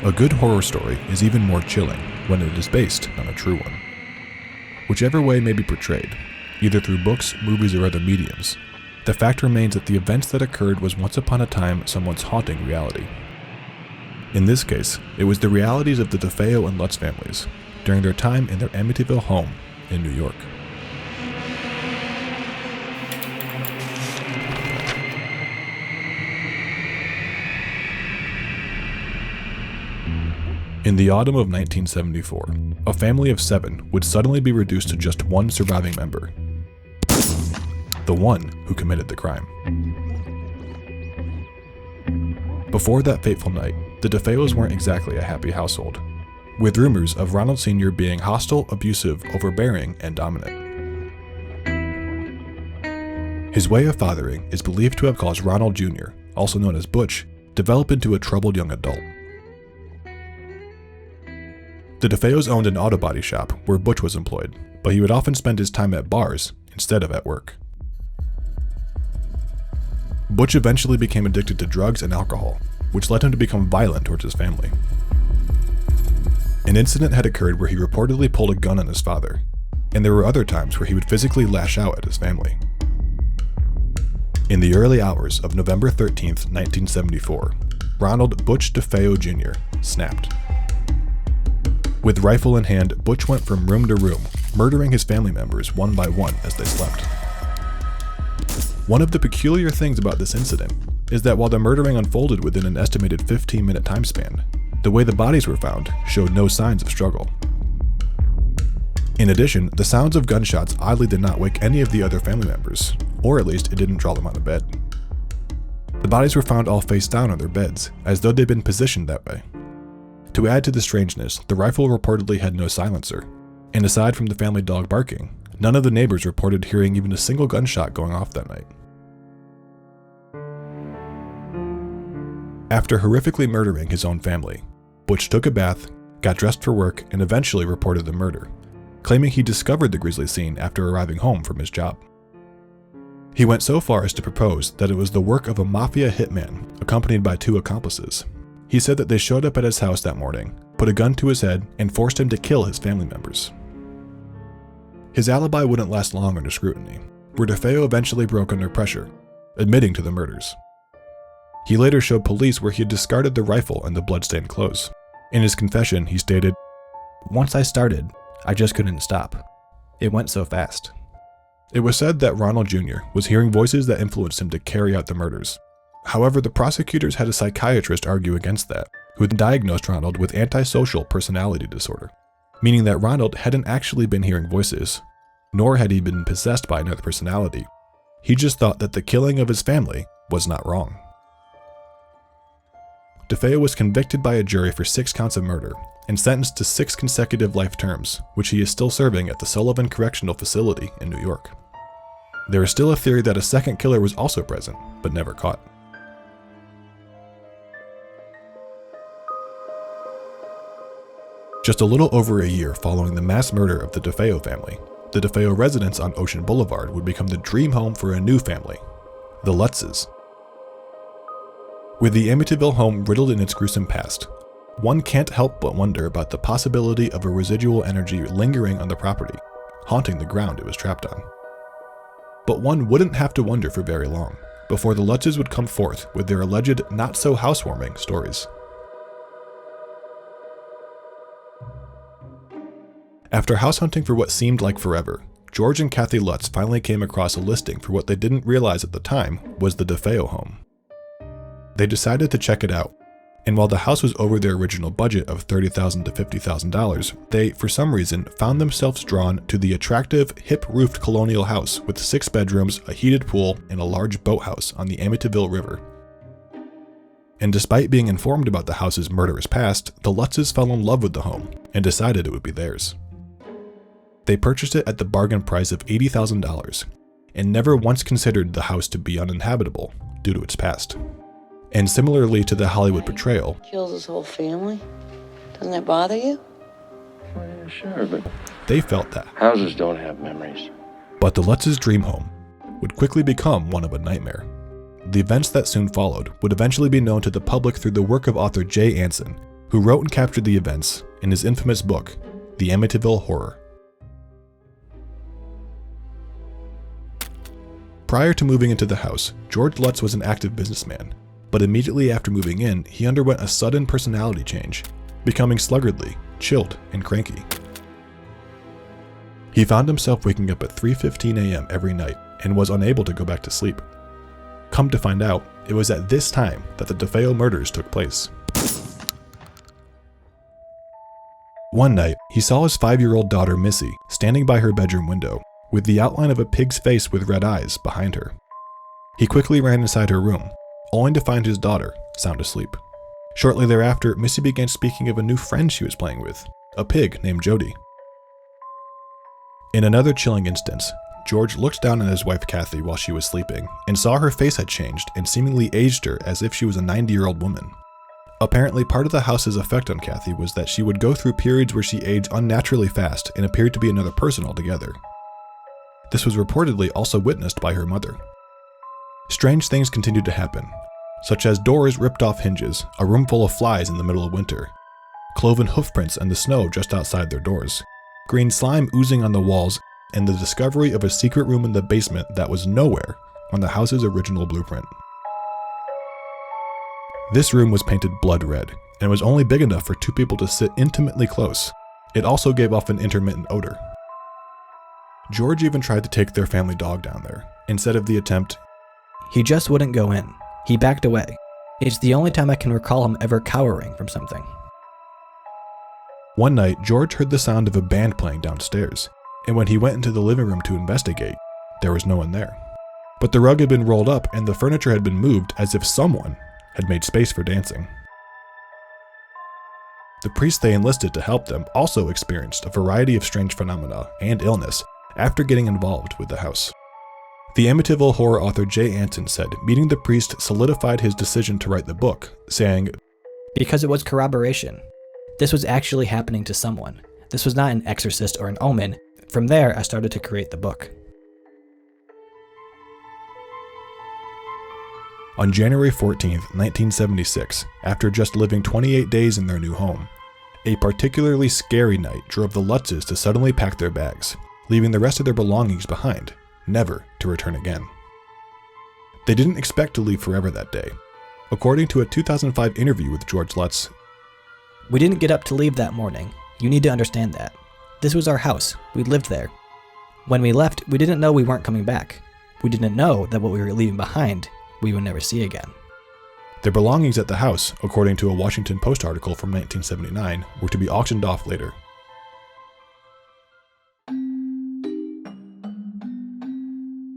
A good horror story is even more chilling when it is based on a true one. Whichever way may be portrayed, either through books, movies, or other mediums, the fact remains that the events that occurred was once upon a time someone's haunting reality. In this case, it was the realities of the DeFeo and Lutz families during their time in their Amityville home in New York. In the autumn of 1974, a family of 7 would suddenly be reduced to just one surviving member, the one who committed the crime. Before that fateful night, the DeFeos weren't exactly a happy household, with rumors of Ronald Sr. being hostile, abusive, overbearing, and dominant. His way of fathering is believed to have caused Ronald Jr., also known as Butch, develop into a troubled young adult. The DeFeos owned an auto body shop where Butch was employed, but he would often spend his time at bars instead of at work. Butch eventually became addicted to drugs and alcohol, which led him to become violent towards his family. An incident had occurred where he reportedly pulled a gun on his father, and there were other times where he would physically lash out at his family. In the early hours of November 13, 1974, Ronald Butch DeFeo Jr. snapped. With rifle in hand, Butch went from room to room, murdering his family members one by one as they slept. One of the peculiar things about this incident is that while the murdering unfolded within an estimated 15-minute time span, the way the bodies were found showed no signs of struggle. In addition, the sounds of gunshots oddly did not wake any of the other family members, or at least it didn't draw them out of bed. The bodies were found all face down on their beds, as though they'd been positioned that way. To add to the strangeness, the rifle reportedly had no silencer, and aside from the family dog barking, none of the neighbors reported hearing even a single gunshot going off that night. After horrifically murdering his own family, Butch took a bath, got dressed for work, and eventually reported the murder, claiming he discovered the grisly scene after arriving home from his job. He went so far as to propose that it was the work of a mafia hitman accompanied by 2 accomplices. He said that they showed up at his house that morning, put a gun to his head, and forced him to kill his family members. His alibi wouldn't last long under scrutiny, where DeFeo eventually broke under pressure, admitting to the murders. He later showed police where he had discarded the rifle and the bloodstained clothes. In his confession, he stated, "Once I started, I just couldn't stop. It went so fast." It was said that Ronald Jr. was hearing voices that influenced him to carry out the murders. However, the prosecutors had a psychiatrist argue against that, who had diagnosed Ronald with antisocial personality disorder, meaning that Ronald hadn't actually been hearing voices, nor had he been possessed by another personality. He just thought that the killing of his family was not wrong. DeFeo was convicted by a jury for 6 counts of murder and sentenced to 6 consecutive life terms, which he is still serving at the Sullivan Correctional Facility in New York. There is still a theory that a second killer was also present, but never caught. Just a little over a year following the mass murder of the DeFeo family, the DeFeo residence on Ocean Boulevard would become the dream home for a new family, the Lutzes. With the Amityville home riddled in its gruesome past, one can't help but wonder about the possibility of a residual energy lingering on the property, haunting the ground it was trapped on. But one wouldn't have to wonder for very long before the Lutzes would come forth with their alleged not-so-housewarming stories. After house hunting for what seemed like forever, George and Kathy Lutz finally came across a listing for what they didn't realize at the time was the DeFeo home. They decided to check it out, and while the house was over their original budget of $30,000 to $50,000, they, for some reason, found themselves drawn to the attractive, hip-roofed colonial house with 6 bedrooms, a heated pool, and a large boathouse on the Amityville River. And despite being informed about the house's murderous past, the Lutzes fell in love with the home and decided it would be theirs. They purchased it at the bargain price of $80,000 and never once considered the house to be uninhabitable due to its past. And similarly to the Hollywood portrayal, kills his whole family? Doesn't that bother you? Well, yeah, sure, but they felt that houses don't have memories. But the Lutzes' dream home would quickly become one of a nightmare. The events that soon followed would eventually be known to the public through the work of author Jay Anson, who wrote and captured the events in his infamous book, The Amityville Horror. Prior to moving into the house, George Lutz was an active businessman, but immediately after moving in, he underwent a sudden personality change, becoming sluggardly, chilled, and cranky. He found himself waking up at 3:15 a.m. every night and was unable to go back to sleep. Come to find out, it was at this time that the DeFeo murders took place. One night, he saw his 5-year-old daughter Missy standing by her bedroom window, with the outline of a pig's face with red eyes behind her. He quickly ran inside her room, only to find his daughter sound asleep. Shortly thereafter, Missy began speaking of a new friend she was playing with, a pig named Jody. In another chilling instance, George looked down at his wife Kathy while she was sleeping and saw her face had changed and seemingly aged her as if she was a 90-year-old woman. Apparently, part of the house's effect on Kathy was that she would go through periods where she aged unnaturally fast and appeared to be another person altogether. This was reportedly also witnessed by her mother. Strange things continued to happen, such as doors ripped off hinges, a room full of flies in the middle of winter, cloven hoofprints in the snow just outside their doors, green slime oozing on the walls, and the discovery of a secret room in the basement that was nowhere on the house's original blueprint. This room was painted blood red, and was only big enough for 2 people to sit intimately close. It also gave off an intermittent odor. George even tried to take their family dog down there. Instead of the attempt, he just wouldn't go in. He backed away. It's the only time I can recall him ever cowering from something. One night, George heard the sound of a band playing downstairs, and when he went into the living room to investigate, there was no one there. But the rug had been rolled up and the furniture had been moved as if someone had made space for dancing. The priest they enlisted to help them also experienced a variety of strange phenomena and illness after getting involved with the house. The Amityville horror author Jay Anson said meeting the priest solidified his decision to write the book, saying, "Because it was corroboration. This was actually happening to someone. This was not an exorcist or an omen. From there, I started to create the book." On January 14, 1976, after just living 28 days in their new home, a particularly scary night drove the Lutzes to suddenly pack their bags, leaving the rest of their belongings behind, never to return again. They didn't expect to leave forever that day. According to a 2005 interview with George Lutz, "We didn't get up to leave that morning. You need to understand that. This was our house. We lived there. When we left, we didn't know we weren't coming back. We didn't know that what we were leaving behind, we would never see again." Their belongings at the house, according to a Washington Post article from 1979, were to be auctioned off later.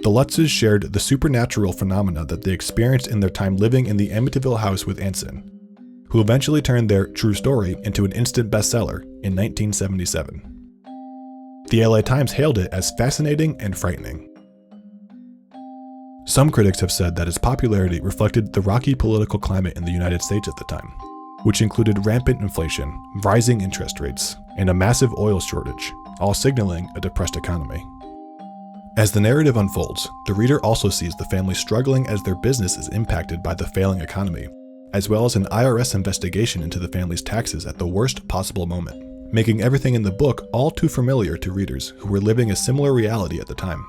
The Lutzes shared the supernatural phenomena that they experienced in their time living in the Amityville house with Anson, who eventually turned their true story into an instant bestseller in 1977. The LA Times hailed it as fascinating and frightening. Some critics have said that its popularity reflected the rocky political climate in the United States at the time, which included rampant inflation, rising interest rates, and a massive oil shortage, all signaling a depressed economy. As the narrative unfolds, the reader also sees the family struggling as their business is impacted by the failing economy, as well as an IRS investigation into the family's taxes at the worst possible moment, making everything in the book all too familiar to readers who were living a similar reality at the time.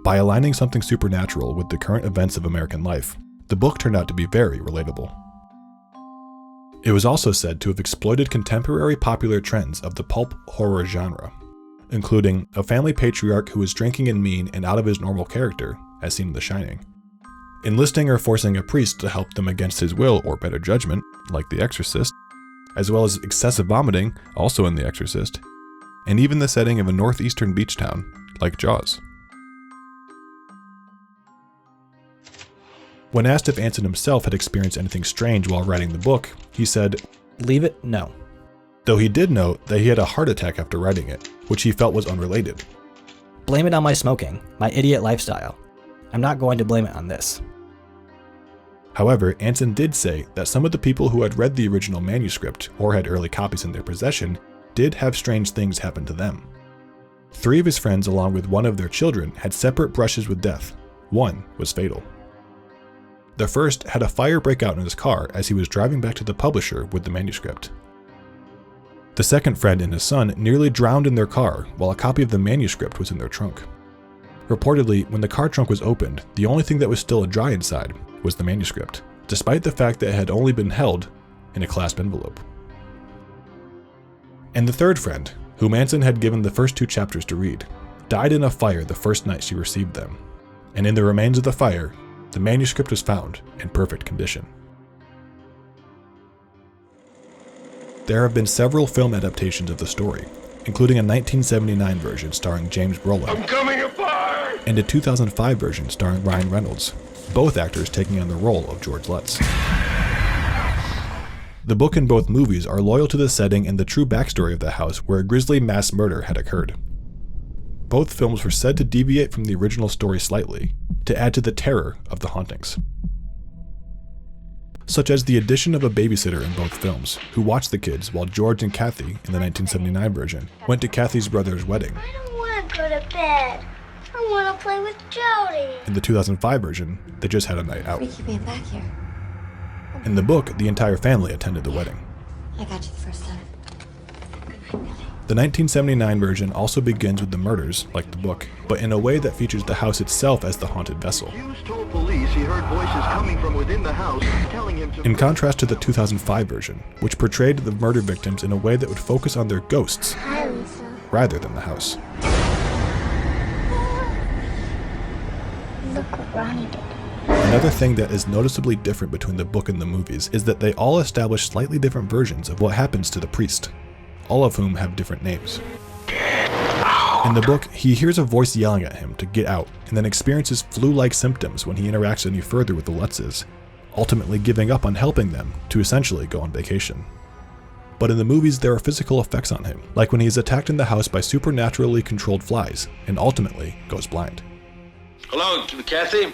By aligning something supernatural with the current events of American life, the book turned out to be very relatable. It was also said to have exploited contemporary popular trends of the pulp horror genre, including a family patriarch who was drinking and mean and out of his normal character, as seen in The Shining, enlisting or forcing a priest to help them against his will or better judgment, like The Exorcist, as well as excessive vomiting, also in The Exorcist, and even the setting of a northeastern beach town, like Jaws. When asked if Anson himself had experienced anything strange while writing the book, he said, "Leave it? No." Though he did note that he had a heart attack after writing it, which he felt was unrelated. "Blame it on my smoking, my idiot lifestyle. I'm not going to blame it on this." However, Anson did say that some of the people who had read the original manuscript or had early copies in their possession did have strange things happen to them. 3 of his friends along with one of their children had separate brushes with death. One was fatal. The first had a fire break out in his car as he was driving back to the publisher with the manuscript. The second friend and his son nearly drowned in their car while a copy of the manuscript was in their trunk. Reportedly, when the car trunk was opened, the only thing that was still dry inside was the manuscript, despite the fact that it had only been held in a clasp envelope. And the third friend, who Manson had given the first 2 chapters to read, died in a fire the first night she received them, and in the remains of the fire, the manuscript was found in perfect condition. There have been several film adaptations of the story, including a 1979 version starring James Brolin and a 2005 version starring Ryan Reynolds, both actors taking on the role of George Lutz. The book and both movies are loyal to the setting and the true backstory of the house where a grisly mass murder had occurred. Both films were said to deviate from the original story slightly, to add to the terror of the hauntings. Such as the addition of a babysitter in both films, who watched the kids while George and Kathy, in the 1979 version, went to Kathy's brother's wedding. I don't want to go to bed. I want to play with Jody. In the 2005 version, they just had a night out. We keep being back here. In the book, the entire family attended the wedding. I got you the first time. The 1979 version also begins with the murders, like the book, but in a way that features the house itself as the haunted vessel. Hughes told police he heard voices coming from within the house telling him to... In contrast to the 2005 version, which portrayed the murder victims in a way that would focus on their ghosts Hi, Lisa. rather than the house. Look what Ronnie did. Another thing that is noticeably different between the book and the movies is that they all establish slightly different versions of what happens to the priest, all of whom have different names. In the book, he hears a voice yelling at him to get out, and then experiences flu-like symptoms when he interacts any further with the Lutzes, ultimately giving up on helping them to essentially go on vacation. But in the movies, there are physical effects on him, like when he is attacked in the house by supernaturally controlled flies, and ultimately goes blind. Hello, Kathy?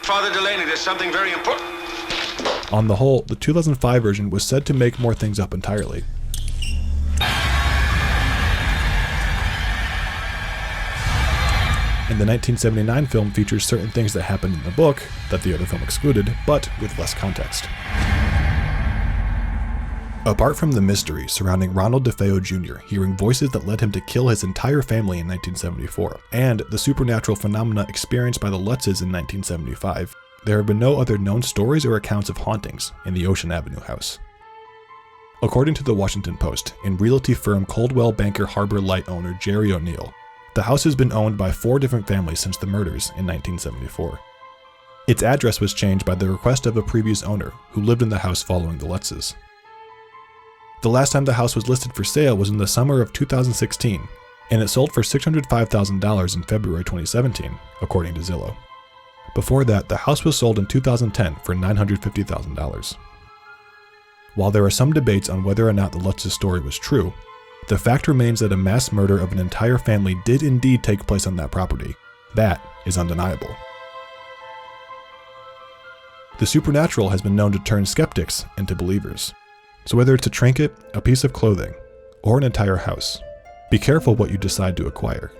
Father Delaney, there's something very important. On the whole, the 2005 version was said to make more things up entirely. And the 1979 film features certain things that happened in the book that the other film excluded, but with less context. Apart from the mystery surrounding Ronald DeFeo Jr. hearing voices that led him to kill his entire family in 1974, and the supernatural phenomena experienced by the Lutzes in 1975, there have been no other known stories or accounts of hauntings in the Ocean Avenue house. According to the Washington Post, and realty firm Coldwell Banker Harbor Light owner Jerry O'Neill, the house has been owned by 4 different families since the murders in 1974. Its address was changed by the request of a previous owner who lived in the house following the Lutzes. The last time the house was listed for sale was in the summer of 2016, and it sold for $605,000 in February 2017, according to Zillow. Before that, the house was sold in 2010 for $950,000. While there are some debates on whether or not the Lutz's story was true, the fact remains that a mass murder of an entire family did indeed take place on that property. That is undeniable. The supernatural has been known to turn skeptics into believers. So whether it's a trinket, a piece of clothing, or an entire house, be careful what you decide to acquire,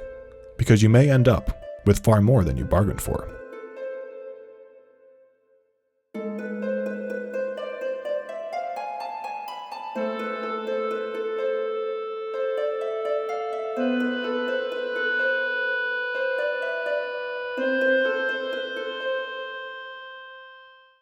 because you may end up with far more than you bargained for.